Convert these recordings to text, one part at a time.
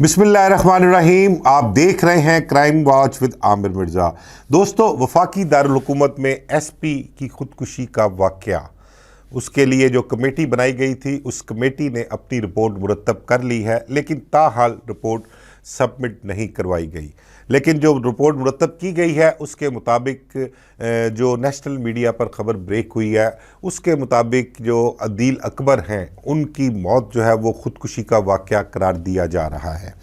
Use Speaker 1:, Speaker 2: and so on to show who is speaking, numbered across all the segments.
Speaker 1: बिस्मिल्लाहिर्रहमानिर्रहीम। आप देख रहे हैं crime watch with Aamir Mirza. दोस्तों, वफाकी दारुल हुकूमत में एसपी की खुदकुशी का वाक़या, उसके लिए जो कमेटी बनाई गई थी उस कमेटी ने अपनी रिपोर्ट मुरतब कर ली है, लेकिन ताहाल रिपोर्ट सबमिट नहीं करवाई गई। लेकिन जो रिपोर्ट मुरतब की गई है उसके मुताबिक जो नेशनल मीडिया पर ख़बर ब्रेक हुई है उसके मुताबिक जो अदील अकबर हैं उनकी मौत जो है वो ख़ुदकुशी का वाक़या करार दिया जा रहा है।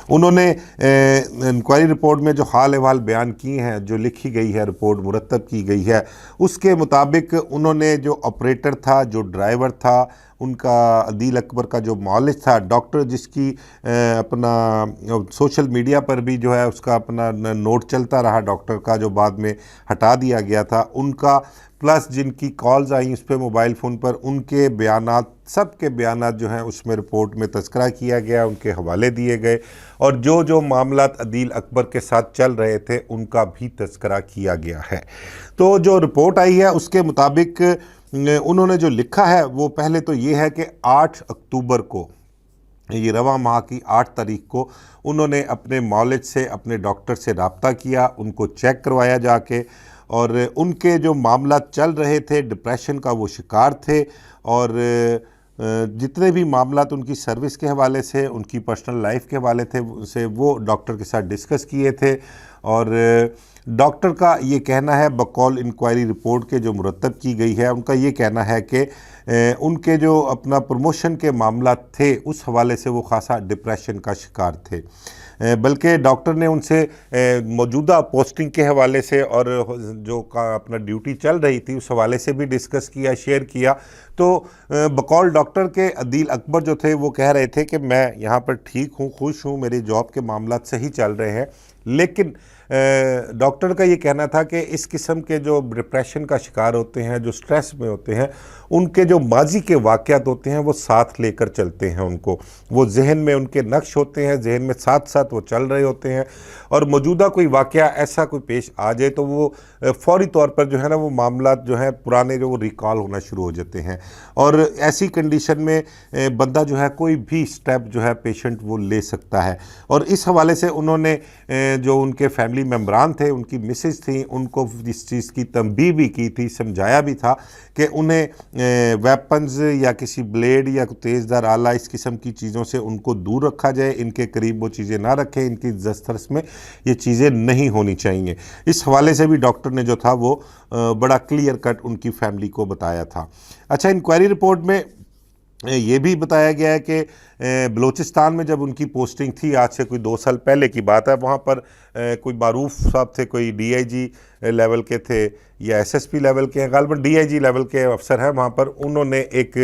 Speaker 1: उन्होंने इंक्वायरी रिपोर्ट में जो हाल अहवाल बयान किए हैं, जो लिखी गई है, रिपोर्ट मुरतब की गई है, उसके मुताबिक उन्होंने जो ऑपरेटर था, जो ड्राइवर था, उनका अदील अकबर का जो मौलिक था, डॉक्टर जिसकी अपना सोशल मीडिया पर भी जो है उसका अपना नोट चलता रहा डॉक्टर का, जो बाद में हटा दिया गया था, उनका प्लस जिनकी कॉल्स आई उस पर मोबाइल फ़ोन पर, उनके बयानात, सब के बयानात जो हैं उसमें रिपोर्ट में तज़किरा किया गया, उनके हवाले दिए गए और जो जो मामलात अदील अकबर के साथ चल रहे थे उनका भी तज़किरा किया गया है। तो जो रिपोर्ट आई है उसके मुताबिक उन्होंने जो लिखा है वो पहले तो ये है कि 8 अक्टूबर को, ये रवा माह की 8 तारीख को उन्होंने अपने मौलिद से, अपने डॉक्टर से रब्ता किया, उनको चेक करवाया जाके, और उनके जो मामला चल रहे थे, डिप्रेशन का वो शिकार थे, और जितने भी मामलात उनकी सर्विस के हवाले से, उनकी पर्सनल लाइफ के हवाले थे से वो डॉक्टर के साथ डिस्कस किए थे। और डॉक्टर का ये कहना है, बकौल इंक्वायरी रिपोर्ट के जो मुरतब की गई है, उनका ये कहना है कि उनके जो अपना प्रमोशन के मामला थे उस हवाले से वो खासा डिप्रेशन का शिकार थे। बल्कि डॉक्टर ने उनसे मौजूदा पोस्टिंग के हवाले से और जो का अपना ड्यूटी चल रही थी उस हवाले से भी डिस्कस किया, शेयर किया। तो बकौल डॉक्टर के अदील अकबर जो थे वो कह रहे थे कि मैं यहाँ पर ठीक हूँ, खुश हूँ, मेरी जॉब के मामला सही चल रहे हैं। लेकिन डॉक्टर का ये कहना था कि इस किस्म के जो डिप्रेशन का शिकार होते हैं, जो स्ट्रेस में होते हैं, उनके जो माजी के वाक़यात होते हैं वो साथ लेकर चलते हैं उनको, वो जहन में उनके नक्श होते हैं, जहन में साथ साथ वो चल रहे होते हैं, और मौजूदा कोई वाक़या ऐसा कोई पेश आ जाए तो वो फ़ौरी तौर पर जो है ना वो मामलात जो हैं पुराने जो वो रिकॉल होना शुरू हो जाते हैं। और ऐसी कंडीशन में बंदा जो है कोई भी स्टेप जो है पेशेंट वो ले सकता है। और इस हवाले से उन्होंने जो उनके फैमिली मेम्बरान थे, उनकी मिसेज थी, उनको इस चीज़ की तंबीह भी की थी, समझाया भी था कि उन्हें वेपन्स या किसी ब्लेड या तेज़दार आला इस किस्म की चीज़ों से उनको दूर रखा जाए, इनके करीब वो चीज़ें ना रखें, इनकी दस्तरस में ये चीज़ें नहीं होनी चाहिए। इस हवाले से भी डॉक्टर ने जो था वो बड़ा क्लियर कट उनकी फैमिली को बताया था। अच्छा, इंक्वायरी रिपोर्ट में ये भी बताया गया है कि बलूचिस्तान में जब उनकी पोस्टिंग थी, आज से कोई 2 साल पहले की बात है, वहाँ पर कोई मारूफ साहब थे, कोई डीआईजी लेवल के थे या एसएसपी लेवल के हैं, गालिबन डीआईजी लेवल के अफसर हैं वहाँ पर। उन्होंने एक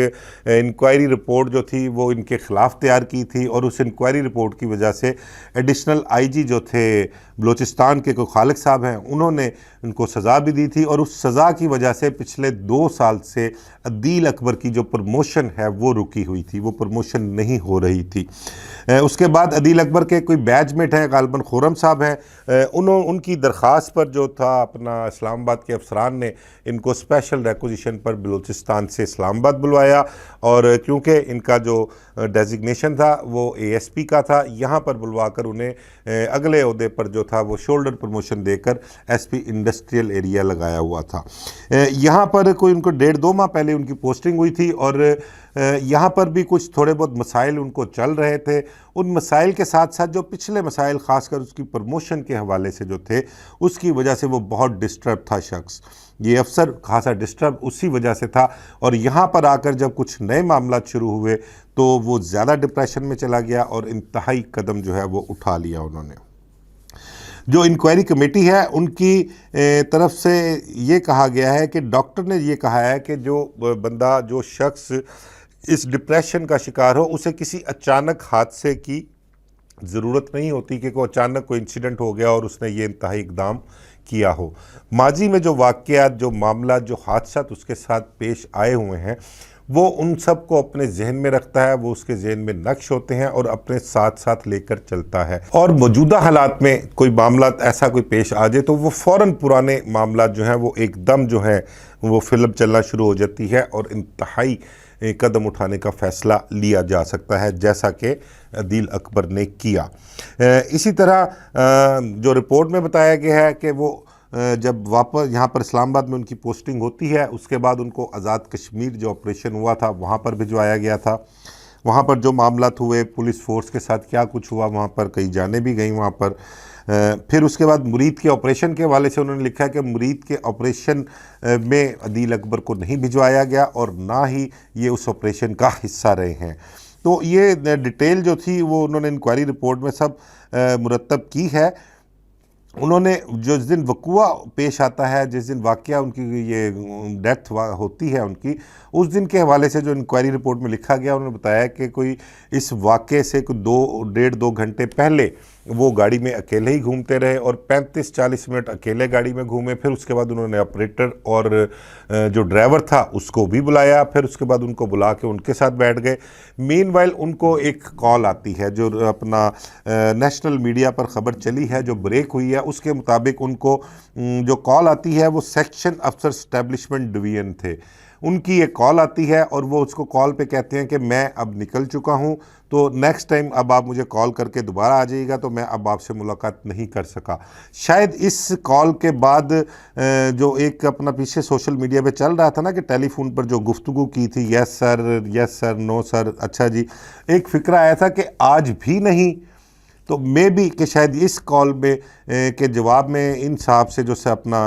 Speaker 1: इंक्वायरी रिपोर्ट जो थी वो इनके ख़िलाफ़ तैयार की थी, और उस इंक्वायरी रिपोर्ट की वजह से एडिशनल आईजी जो थे बलूचिस्तान के, कोई खालिक साहब हैं, उन्होंने उनको सज़ा भी दी थी, और उस सज़ा की वजह से पिछले 2 साल से अदील अकबर की जो प्रमोशन है वो रुकी हुई थी, वो प्रमोशन नहीं हो रही थी। उसके बाद अदील अकबर के कोई बैचमेट हैं, गालिबन खुर्रम साहब हैं, उनकी दरख्वास्त पर जो था अपना इस्लामाबाद के अफसरान ने इनको स्पेशल रिक्विजिशन पर बलूचिस्तान से इस्लामाबाद बुलवाया, और क्योंकि इनका जो डेजिग्नेशन था वो एएसपी का था, यहाँ पर बुलवाकर उन्हें अगले ओहदे पर जो था वो शोल्डर प्रमोशन देकर एसपी इंडस्ट्रियल एरिया लगाया हुआ था। यहाँ पर कोई उनको 1.5-2 माह पहले उनकी पोस्टिंग हुई थी, और यहाँ पर भी कुछ थोड़े बहुत मसाइल उनको चल रहे थे। उन मसाइल के साथ साथ जो पिछले मसाइल, ख़ासकर उसकी प्रमोशन के हवाले से जो थे, उसकी वजह से वो बहुत डिस्टर्ब था शख्स, ये अफसर खासा डिस्टर्ब उसी वजह से था। और यहाँ पर आकर जब कुछ नए मामला शुरू हुए तो वो ज़्यादा डिप्रेशन में चला गया और इंतहाई कदम जो है वो उठा लिया उन्होंने। जो इंक्वायरी कमेटी है उनकी तरफ से ये कहा गया है कि डॉक्टर ने ये कहा है कि जो बंदा, जो शख्स इस डिप्रेशन का शिकार हो, उसे किसी अचानक हादसे की ज़रूरत नहीं होती कि कोई अचानक कोई इंसिडेंट हो गया और उसने ये इंतहाई इक़दाम किया हो। माजी में जो वाक़यात, जो मामला, जो हादसात उसके साथ पेश आए हुए हैं वो उन सब को अपने जहन में रखता है, वो उसके जहन में नक्श होते हैं और अपने साथ साथ लेकर चलता है। और मौजूदा हालात में कोई मामला ऐसा कोई पेश आ जाए तो वो फ़ौरन पुराने मामला जो हैं वो एकदम जो है वो फिल्म चलना शुरू हो जाती है और इंतहाई कदम उठाने का फ़ैसला लिया जा सकता है, जैसा कि अदील अकबर ने किया। इसी तरह जो रिपोर्ट में बताया गया है कि वो जब वापस यहाँ पर इस्लामाबाद में उनकी पोस्टिंग होती है, उसके बाद उनको आज़ाद कश्मीर जो ऑपरेशन हुआ था वहाँ पर भिजवाया गया था। वहाँ पर जो मामलात हुए, पुलिस फोर्स के साथ क्या कुछ हुआ, वहाँ पर कई जानें भी गई वहाँ पर। फिर उसके बाद मुरीद के ऑपरेशन के हवाले से उन्होंने लिखा है कि मुरीद के ऑपरेशन में अदील अकबर को नहीं भिजवाया गया और ना ही ये उस ऑपरेशन का हिस्सा रहे हैं। तो ये डिटेल जो थी वो उन्होंने इंक्वायरी रिपोर्ट में सब मुरतब की है। उन्होंने जो जिस दिन वक़ुआ पेश आता है, जिस दिन वाक़या उनकी ये डेथ होती है उनकी, उस दिन के हवाले से जो इंक्वायरी रिपोर्ट में लिखा गया, उन्होंने बताया कि कोई इस वाक़े से कोई 1.5-2 घंटे पहले वो गाड़ी में अकेले ही घूमते रहे और 35-40 मिनट अकेले गाड़ी में घूमे। फिर उसके बाद उन्होंने ऑपरेटर और जो ड्राइवर था उसको भी बुलाया, फिर उसके बाद उनको बुला के उनके साथ बैठ गए। मीनवाइल उनको एक कॉल आती है, जो अपना नेशनल मीडिया पर ख़बर चली है, जो ब्रेक हुई है, उसके मुताबिक उनको जो कॉल आती है वो सेक्शन अफसर एस्टेब्लिशमेंट डिवीज़न थे, उनकी एक कॉल आती है और वो उसको कॉल पे कहते हैं कि मैं अब निकल चुका हूँ, तो नेक्स्ट टाइम अब आप मुझे कॉल करके दोबारा आ जाइएगा, तो मैं अब आपसे मुलाकात नहीं कर सका। शायद इस कॉल के बाद जो एक अपना पीछे सोशल मीडिया पे चल रहा था ना कि टेलीफोन पर जो गुफ्तगू की थी, यस सर, नो सर, अच्छा जी, एक फ़िक्रा आया था कि आज भी नहीं। तो मे बी कि शायद इस कॉल में के जवाब में इन साहब से जो अपना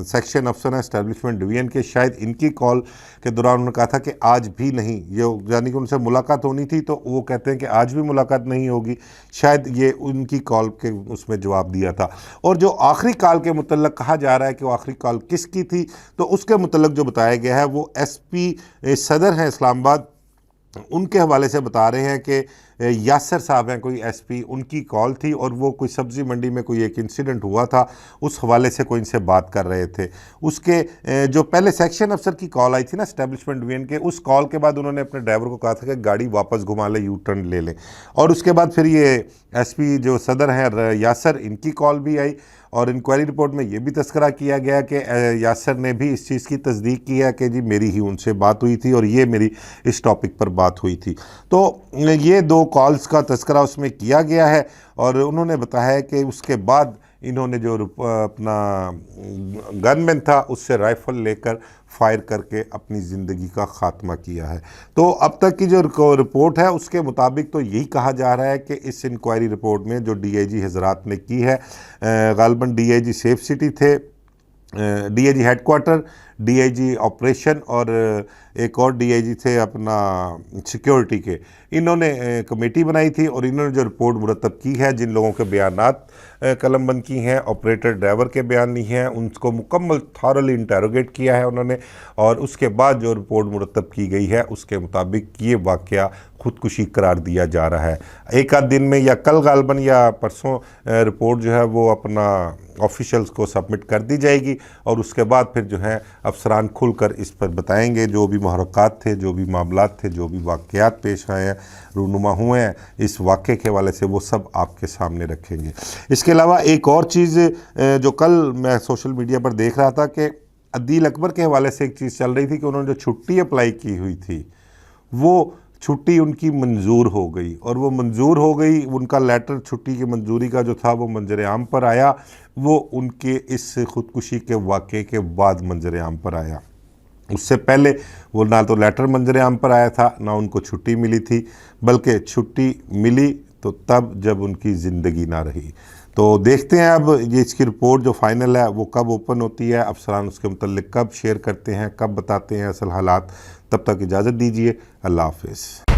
Speaker 1: सेक्शन अफसर है एस्टेब्लिशमेंट डिवीज़न के, शायद इनकी कॉल के दौरान उन्होंने कहा था कि आज भी नहीं, ये यानी कि उनसे मुलाकात होनी थी, तो वो कहते हैं कि आज भी मुलाकात नहीं होगी। शायद ये उनकी कॉल के उसमें जवाब दिया था। और जो आखिरी कॉल के मुतल्लक कहा जा रहा है कि वो आखिरी कॉल किसकी थी, तो उसके मुतल्लक जो बताया गया है वो SP सदर हैं इस्लामाबाद, उनके हवाले से बता रहे हैं कि यासर साहब हैं कोई SP, उनकी कॉल थी और वो कोई सब्ज़ी मंडी में कोई एक इंसिडेंट हुआ था, उस हवाले से कोई इनसे बात कर रहे थे। उसके जो पहले सेक्शन अफसर की कॉल आई थी ना एस्टेब्लिशमेंट डिवीज़न के, उस कॉल के बाद उन्होंने अपने ड्राइवर को कहा था कि गाड़ी वापस घुमा ले, यू टर्न ले लें। और उसके बाद फिर ये SP जो सदर हैं यासर, इनकी कॉल भी आई और इंक्वायरी रिपोर्ट में ये भी तस्करा किया गया कि यासर ने भी इस चीज़ की तस्दीक की है कि जी मेरी ही उनसे बात हुई थी और ये मेरी इस टॉपिक पर बात हुई थी। तो ये 2 कॉल्स का तस्करा उसमें किया गया है और उन्होंने बताया कि उसके बाद इन्होंने जो अपना गनमैन था उससे राइफ़ल लेकर फायर करके अपनी ज़िंदगी का ख़ात्मा किया है। तो अब तक की जो रिपोर्ट है उसके मुताबिक तो यही कहा जा रहा है कि इस इंक्वायरी रिपोर्ट में जो DIG हज़रात ने की है, गालबन DIG सेफ सिटी थे, DIG हेडक्वार्टर, DIG ऑपरेशन और एक और DIG थे अपना सिक्योरिटी के, इन्होंने कमेटी बनाई थी और इन्होंने जो रिपोर्ट मुरतब की है, जिन लोगों के बयानात कलमबंद की हैं, ऑपरेटर ड्राइवर के बयान नहीं हैं, उनको मुकम्मल थॉरली इंटेरोगेट किया है उन्होंने और उसके बाद जो रिपोर्ट मुरतब की गई है उसके मुताबिक ये वाक़या ख़ुदकुशी करार दिया जा रहा है। एक आध दिन में या कल गालबन या परसों रिपोर्ट जो है वो अपना ऑफिशियल्स को सबमिट कर दी जाएगी और उसके बाद फिर जो है अफसरान खुलकर इस पर बताएंगे, जो भी मुहर्रकात थे, जो भी मामलात थे, जो भी वाक़यात पेश आए हैं, रूनुमा हुए हैं इस वाक़े के हवाले से, वो सब आपके सामने रखेंगे। इसके अलावा एक और चीज़ जो कल मैं सोशल मीडिया पर देख रहा था कि अदील अकबर के हवाले से एक चीज़ चल रही थी कि उन्होंने जो छुट्टी अप्लाई की हुई थी वो छुट्टी उनकी मंजूर हो गई और वो मंजूर हो गई, उनका लेटर छुट्टी की मंजूरी का जो था वो मंजर आम पर आया, वो उनके इस ख़ुदकुशी के वाक़े के बाद मंजर आम पर आया। उससे पहले वो ना तो लेटर मंजर आम पर आया था, ना उनको छुट्टी मिली थी, बल्कि छुट्टी मिली तो तब जब उनकी ज़िंदगी ना रही। तो देखते हैं अब ये इसकी रिपोर्ट जो फाइनल है वो कब ओपन होती है, अफसरान उसके मुतल्लिक़ कब शेयर करते हैं, कब बताते हैं असल हालात। तब तक इजाज़त दीजिए, अल्लाह हाफ़िज़।